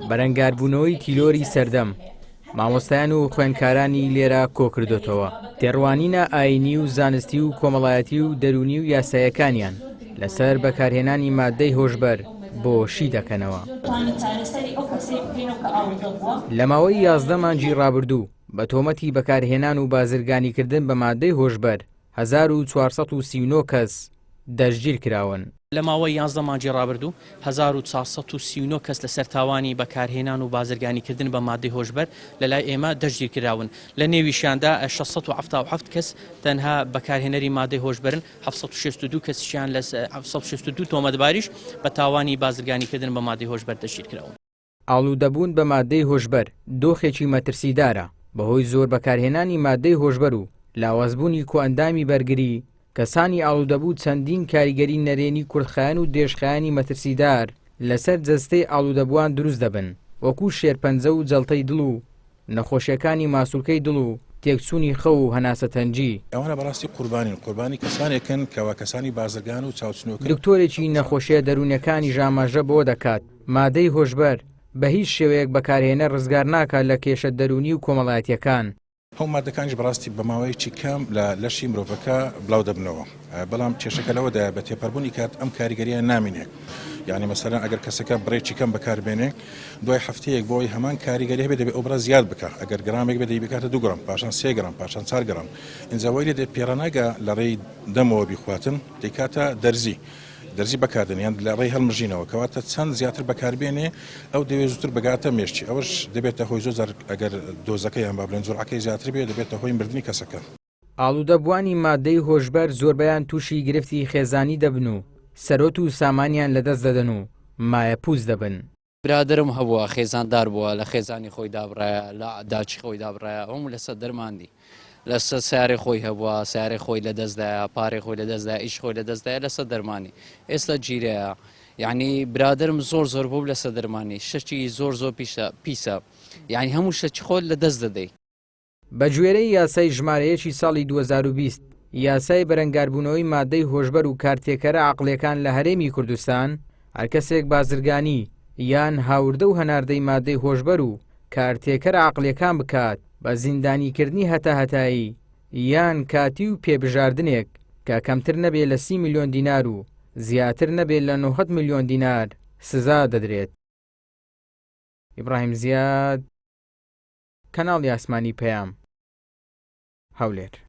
بەرەنگاربوونەوەی تیلۆری سەردەم مامۆستایان و خوێندکارانی لێرە کۆکردوتەوە تێڕوانینە ئاینی و زانستی و کۆمەڵایەتی و دەرونی و یاساییەکانیان لەسەر بەکارهێنانی مادەی هۆشبەر بۆ شی دەکەنەوە. لە ماوەی 11 مانگی ڕابردوو بە تۆمەتی بەکارهێنان و بازرگانیکردن بە مادەی هۆشبەر 1439 کەس دەستگیر کراون. لە ماوەی 11 مانگی ڕابردوو 1439 کەس لەسەر تاوانی بەکارهێنان و بازرگانیکردن بە مادەی هۆشبەر لەلای ئێمە دەستگیر کراون. لە نێویشیاندا 677 کەس تەنها بەکارهێنەری مادەی هۆشبەرن، 762 کەسیان لە 762 تۆمەتباریش بە تاوانی بازرگانیکردن بە مادەی هۆشبەر دەستگیر کراون. ئاڵوودەبوون بە مادەی هۆشبەر دۆخێکی مەترسیدارە بەهۆی زۆر بەکارهێنانی مادەی هۆشبەر و لاوازبوونی کۆئەندامی بەرگری. کەسانی ئاڵوودەبوو چەندین کاریگەری نەرێنی کوردخایەن و دێشخایانی مەترسیدار لەسەر جەستەی ئاڵوودەبووان دروست دەبن، وەکو شێرپەنجە و جەڵتەی دڵ و نەخۆشیەکانی ماسوولکەی دڵ و تێکچوونی خەو و هەناسەتەنجی. ئەوانە بەڕاستی قوربانی کەسانێکن کەوا کەسانی بازرگان و چاوچنۆکە. دکتۆرێکی نەخۆشیە دەروونیەکانی ژاماژە بۆ دەکات مادەی هۆشبەر بە هیچ شێوەیەک بەکارهێنە ڕزگار ناکات لە کێشە دەرونی و کۆمەڵایەتیەکان. هەم مادەکانیش بەڕاستی بە ماوەیەکی کەم لە لەشی مرۆڤەکە بڵاو دەبنەوە، بەڵام کێشەکە لەوەدا بە تێپەڕبوونی کات ئەم کاریگەریە نامینێ. یعنی مەسەلەن ئەگەر کەسەکە بڕێکی کەم بەکاربێنێ دوای هەفتەیەک بۆی هەمان کاریگەری هەبێت دەبێت ئەو بڕە زیاد بکە، ئەگەر گرامێک بێت بکاتە 2 گرام پاشان 3 گرام پاشان 4 گرام ئینجاوای لێ پێڕەناگە لە ڕێی دەمەوە بیخواتن دەیکاتە دەرزی بەکاردنیان لە ڕێی هەڵمژینەوە کەواتە چەند زیاتر بەکاربێنێ ئەو دەوێت زووتر بەگاتە مێشتی ئەوش دەبێتە هۆی زۆر ئەگەر دۆزەکەی یان با بڵێن زۆرعەکەی زیاتر بێت دەبێتە هۆی مردنی کەسەکە. ئاڵوودەبوانی مادەی هۆشبەر زۆربەیان تووشی گرفتی خێزانی دەبن و سەرۆت و سامانیان لەدەست دەدەن و مایە پووز دەبن. برادرم هەبووە خێزاندار بووە لە خێزانی خۆی دابڕایە لە داچی خۆی دابڕایە ئەوم لەسەر دەرماندی لەسەر سیارێ خۆی هەبووە سیارێ خۆی لە دەستدایە پارێ خۆی لە دەستدای ئیش خۆی لە دەستدایە لەسەر دەرمانی ئێستا گیرەیە. یعنی برادرم زۆر بوو لەسەر دەرمانی شەکی زۆر پیسە یعنی هەموو شەکی خۆت لە دەست دەدەی. بە گوێرەی یاسای ژمارەیەکی ساڵی 2020 یاسای بەرەنگاربوونەوەی مادەی هۆشبەر و کارتێکەرە عەقڵیەکان لە هەرێمی کوردستان هەر کەسێک بازرگانی یان هاوردە و هەناردەی مادەی هۆشبەر و کارتێکەرە عەقڵیەکان بکات بە زیندانیکردنی هەتاهەتایی یان کاتی و پێبژاردنێک کە کەمتر نەبێت لە 30 ملیۆن دینار و زیاتر نەبێت لە 900 ملیۆن دینار سزا دەدرێت. ئیبراهیم زیاد، کەناڵی ئاسمانی پەیام، هەولێر.